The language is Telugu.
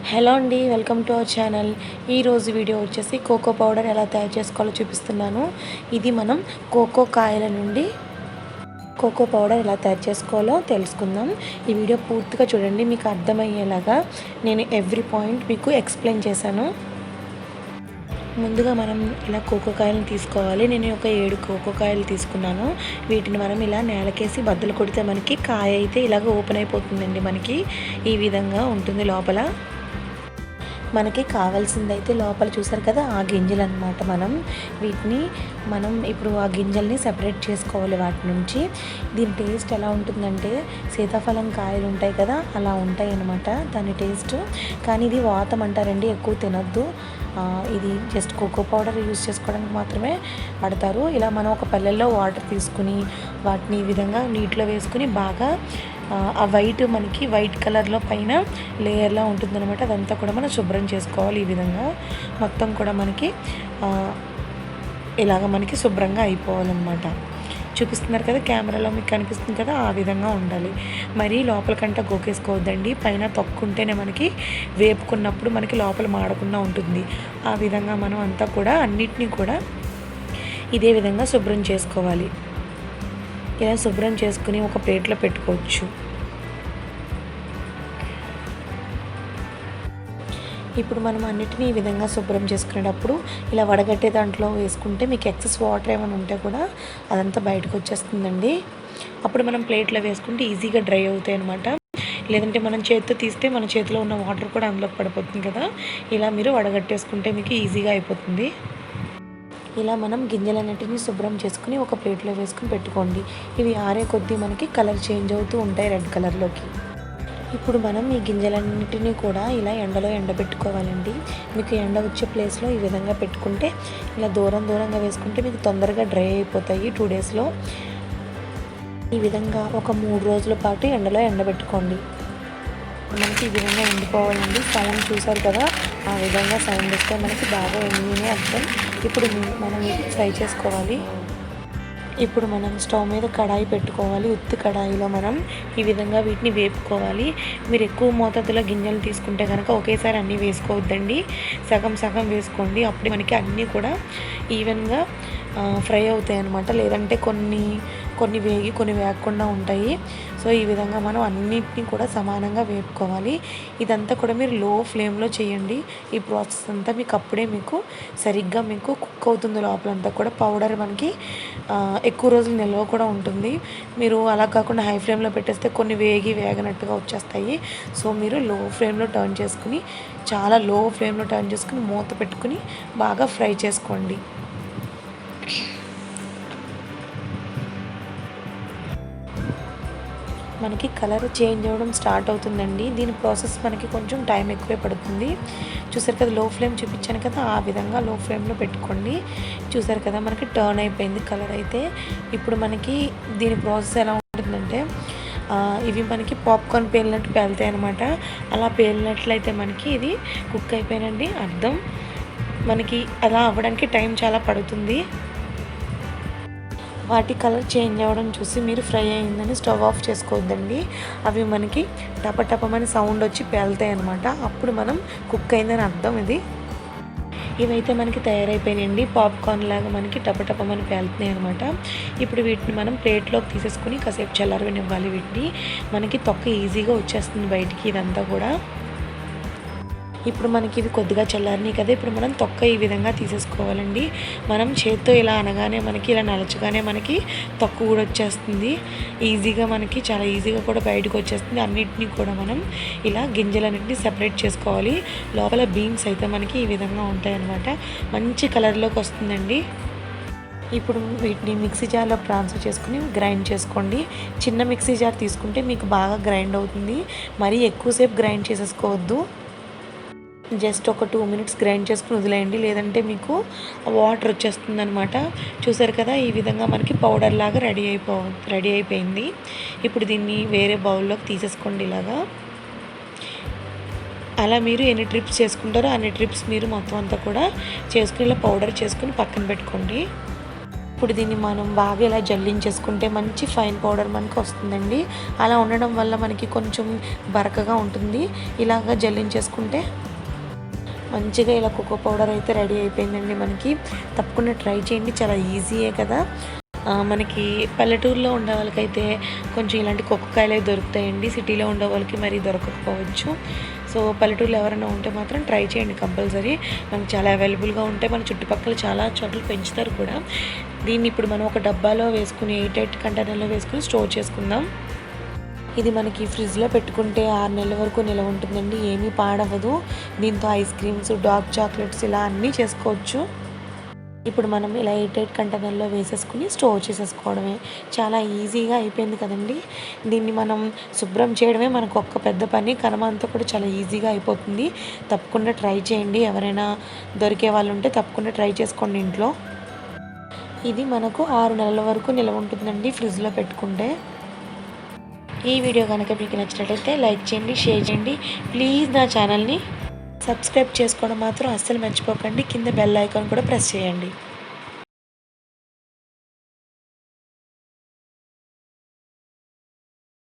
హలో అండి, వెల్కమ్ టు అవర్ ఛానల్. ఈరోజు వీడియో వచ్చేసి కోకో పౌడర్ ఎలా తయారు చేసుకోవాలో చూపిస్తున్నాను. ఇది మనం కోకో కాయల నుండి కోకో పౌడర్ ఎలా తయారు చేసుకోవాలో తెలుసుకుందాం. ఈ వీడియో పూర్తిగా చూడండి, మీకు అర్థమయ్యేలాగా నేను ఎవ్రీ పాయింట్ మీకు ఎక్స్ప్లెయిన్ చేశాను. ముందుగా మనం ఇలా కోకో కాయలను తీసుకోవాలి. నేను ఒక 7 కోకో కాయలు తీసుకున్నాను. వీటిని మనం ఇలా నేలకేసి బద్దలు కొడితే మనకి కాయ అయితే ఇలాగ ఓపెన్ అయిపోతుందండి. మనకి ఈ విధంగా ఉంటుంది లోపల. మనకి కావాల్సిందైతే లోపల చూసారు కదా, ఆ గింజలు అనమాట. వీటిని ఇప్పుడు ఆ గింజల్ని సెపరేట్ చేసుకోవాలి వాటి నుంచి. దీని టేస్ట్ ఎలా ఉంటుందంటే సీతాఫలం కాయలు ఉంటాయి కదా, అలా ఉంటాయి అన్నమాట దాని టేస్ట్. కానీ ఇది వాతం అంటారండి, ఎక్కువ తినొద్దు. ఇది జస్ట్ కోకో పౌడర్ యూజ్ చేసుకోవడానికి మాత్రమే వాడతారు. ఇలా మనం ఒక పల్లెల్లో వాటర్ తీసుకుని వాటిని ఈ విధంగా నీటిలో వేసుకుని బాగా ఆ మనకి వైట్ కలర్లో పైన లేయర్లా ఉంటుందన్నమాట. అదంతా కూడా మనం శుభ్రం చేసుకోవాలి. ఈ విధంగా మొత్తం కూడా మనకి ఇలాగ మనకి శుభ్రంగా అయిపోవాలన్నమాట. చూపిస్తున్నారు కదా, కెమెరాలో మీకు కనిపిస్తుంది కదా, ఆ విధంగా ఉండాలి. మరీ లోపలికంట గోకేసుకోవద్దండి. పైన తొక్కుంటేనే మనకి వేపుకున్నప్పుడు మనకి లోపల మాడకుండా ఉంటుంది. ఆ విధంగా మనం అంతా కూడా అన్నిటినీ కూడా ఇదే విధంగా శుభ్రం చేసుకోవాలి. ఇలా శుభ్రం చేసుకుని ఒక ప్లేట్లో పెట్టుకోవచ్చు. ఇప్పుడు మనం అన్నిటినీ ఈ విధంగా శుభ్రం చేసుకునేటప్పుడు ఇలా వడగట్టే దాంట్లో వేసుకుంటే మీకు ఎక్సెస్ వాటర్ ఏమైనా ఉంటే కూడా అదంతా బయటకు వచ్చేస్తుందండి. అప్పుడు మనం ప్లేట్లో వేసుకుంటే ఈజీగా డ్రై అవుతాయి అన్నమాట. లేదంటే మనం చేతితో తీస్తే మన చేతిలో ఉన్న వాటర్ కూడా అందులోకి పడిపోతుంది కదా. ఇలా మీరు వడగట్టేసుకుంటే మీకు ఈజీగా అయిపోతుంది. ఇలా మనం గింజలన్నిటిని శుభ్రం చేసుకుని ఒక ప్లేట్లో వేసుకుని పెట్టుకోండి. ఇవి ఆరే కొద్దీ మనకి కలర్ చేంజ్ అవుతూ ఉంటాయి రెడ్ కలర్లోకి. ఇప్పుడు మనం ఈ గింజలన్నిటినీ కూడా ఇలా ఎండలో ఎండబెట్టుకోవాలండి. మీకు ఎండ వచ్చే ప్లేస్లో ఈ విధంగా పెట్టుకుంటే ఇలా దూరంగా వేసుకుంటే మీకు తొందరగా డ్రై అయిపోతాయి 2 డేస్లో. ఈ విధంగా ఒక 3 రోజుల పాటు ఎండలో ఎండబెట్టుకోండి. మనకి ఈ విధంగా ఎండిపోవాలండి. సౌండ్ చూసారు కదా, ఆ విధంగా సౌండ్ వస్తే మనకి బాగా ఎండినే అర్థం. ఇప్పుడు మనం ఫ్రై చేసుకోవాలి. ఇప్పుడు మనం స్టవ్ మీద కడాయి పెట్టుకోవాలి. ఉత్తి కడాయిలో మనం ఈ విధంగా వీటిని వేపుకోవాలి. మీరు ఎక్కువ మోతాదులో గింజలు తీసుకుంటే కనుక ఒకేసారి అన్నీ వేసుకోవద్దండి, సగం వేసుకోండి. అప్పుడు మనకి అన్నీ కూడా ఈవెన్గా ఫ్రై అవుతాయి అన్నమాట. లేదంటే కొన్ని వేగి కొన్ని వేగకుండా ఉంటాయి. సో ఈ విధంగా మనం అన్నిటినీ కూడా సమానంగా వేపుకోవాలి. ఇదంతా కూడా మీరు లో ఫ్లేమ్లో చేయండి. ఈ ప్రాసెస్ అంతా అప్పుడే సరిగ్గా కుక్ అవుతుంది. లోపలంతా కూడా పౌడర్ మనకి ఎక్కువ రోజులు నిల్వ కూడా ఉంటుంది. మీరు అలా కాకుండా హై ఫ్లేమ్లో పెట్టేస్తే కొన్ని వేగనట్టుగా వచ్చేస్తాయి. సో మీరు లో ఫ్లేమ్లో టర్న్ చేసుకుని చాలా లో ఫ్లేమ్లో టర్న్ చేసుకుని మూత పెట్టుకుని బాగా ఫ్రై చేసుకోండి. మనకి కలర్ చేంజ్ అవ్వడం స్టార్ట్ అవుతుందండి. దీని ప్రాసెస్ మనకి కొంచెం టైం ఎక్కువే పడుతుంది. చూసారు కదా, లో ఫ్లేమ్ చూపించాను కదా, ఆ విధంగా లో ఫ్లేమ్లో పెట్టుకోండి. చూసారు కదా, మనకి టర్న్ అయిపోయింది కలర్ అయితే. ఇప్పుడు మనకి దీని ప్రాసెస్ ఎలా ఉంటుందంటే ఇవి మనకి పాప్కార్న్ పేలినట్టు పేలుతాయి అన్నమాట. అలా పేలినట్లయితే మనకి ఇది కుక్ అయిపోయినండి అర్థం. మనకి అలా అవ్వడానికి టైం చాలా పడుతుంది. వాటి కలర్ చేంజ్ అవ్వడం చూసి మీరు ఫ్రై అయిందని స్టవ్ ఆఫ్ చేసుకోవద్దండి. అవి మనకి టపటపమని సౌండ్ వచ్చి పేలుతాయి అన్నమాట. అప్పుడు మనం కుక్ అయిందని అర్థం. ఇవైతే మనకి తయారైపోయినాయండి. పాప్కార్న్ లాగా మనకి టపటపమని పేలుతున్నాయి అనమాట. ఇప్పుడు వీటిని మనం ప్లేట్లోకి తీసేసుకుని కాసేపు చల్లారనివ్వాలి. వీటిని మనకి తొక్క ఈజీగా వచ్చేస్తుంది బయటికి ఇదంతా కూడా. ఇప్పుడు మనకి ఇవి కొద్దిగా చల్లారినాయి కదా, ఇప్పుడు మనం తొక్క ఈ విధంగా తీసేసుకోవాలండి. మనం చేత్తో ఇలా అనగానే మనకి ఇలా నలచగానే మనకి తొక్క కూడా వచ్చేస్తుంది. ఈజీగా మనకి చాలా ఈజీగా కూడా బయటకు వచ్చేస్తుంది. అన్నిటినీ కూడా మనం ఇలా గింజలన్నింటినీ సెపరేట్ చేసుకోవాలి. లోపల బీన్స్ అయితే మనకి ఈ విధంగా ఉంటాయి అన్నమాట. మంచి కలర్లోకి వస్తుందండి. ఇప్పుడు వీటిని మిక్సీ జార్లో ట్రాన్స్ఫర్ చేసుకుని గ్రైండ్ చేసుకోండి. చిన్న మిక్సీ జార్ తీసుకుంటే మీకు బాగా గ్రైండ్ అవుతుంది. మరీ ఎక్కువసేపు గ్రైండ్ చేసేసుకోవద్దు. జస్ట్ ఒక 2 మినిట్స్ గ్రైండ్ చేసుకుని వదిలేయండి, లేదంటే మీకు వాటర్ వచ్చేస్తుంది అనమాట. చూసారు కదా, ఈ విధంగా మనకి పౌడర్ లాగా రెడీ అయిపోయింది. ఇప్పుడు దీన్ని వేరే బౌల్లోకి తీసేసుకోండి ఇలాగా. అలా మీరు ఎన్ని ట్రిప్స్ చేసుకుంటారో అన్ని ట్రిప్స్ మీరు మొత్తం అంతా కూడా చేసుకుని ఇలా పౌడర్ చేసుకుని పక్కన పెట్టుకోండి. ఇప్పుడు దీన్ని మనం బాగా ఇలా జల్లించేసుకుంటే మంచి ఫైన్ పౌడర్ మనకు వస్తుందండి. అలా ఉండడం వల్ల మనకి కొంచెం బరకగా ఉంటుంది. ఇలాగ జల్లించేసుకుంటే మంచిగా ఇలా కోకో పౌడర్ అయితే రెడీ అయిపోయిందండి మనకి. తప్పకుండా ట్రై చేయండి, చాలా ఈజీయే కదా. మనకి పల్లెటూరులో ఉండే వాళ్ళకైతే కొంచెం ఇలాంటి కొక్కకాయలు దొరుకుతాయండి. సిటీలో ఉండే వాళ్ళకి మరి దొరకకపోవచ్చు. సో పల్లెటూరులో ఎవరైనా ఉంటే మాత్రం ట్రై చేయండి కంపల్సరీ. మనకి చాలా అవైలబుల్గా ఉంటాయి. మన చుట్టుపక్కల చాలా చోట్ల పెంచుతారు కూడా. దీన్ని ఇప్పుడు మనం ఒక డబ్బాలో వేసుకుని ఎయిట్ కంటైనర్లో వేసుకుని స్టోర్ చేసుకుందాం. ఇది మనకి ఫ్రిడ్జ్లో పెట్టుకుంటే 6 నెలల వరకు నిలవ ఉంటుందండి, ఏమీ పాడవదు. దీంతో ఐస్ క్రీమ్స్, డార్క్ చాక్లెట్స్ ఇలా అన్నీ చేసుకోవచ్చు. ఇప్పుడు మనం ఇలా ఎయిట్ కంటైనర్లో వేసేసుకుని స్టోర్ చేసేసుకోవడమే. చాలా ఈజీగా అయిపోయింది కదండి. దీన్ని మనం శుభ్రం చేయడమే మనకు ఒక్క పెద్ద పని. కనుమ అంతా కూడా చాలా ఈజీగా అయిపోతుంది. తప్పకుండా ట్రై చేయండి. ఎవరైనా దొరికే వాళ్ళు ఉంటే తప్పకుండా ట్రై చేసుకోండి ఇంట్లో. ఇది మనకు 6 నెలల వరకు నిలవ ఉంటుందండి ఫ్రిడ్జ్లో పెట్టుకుంటే. ఈ వీడియో కనుక మీకు నచ్చినట్లయితే లైక్ చేయండి, షేర్ చేయండి. ప్లీజ్ నా ఛానల్ని సబ్స్క్రైబ్ చేసుకోవడం మాత్రం అస్సలు మర్చిపోకండి. కింద బెల్ ఐకాన్ కూడా ప్రెస్ చేయండి.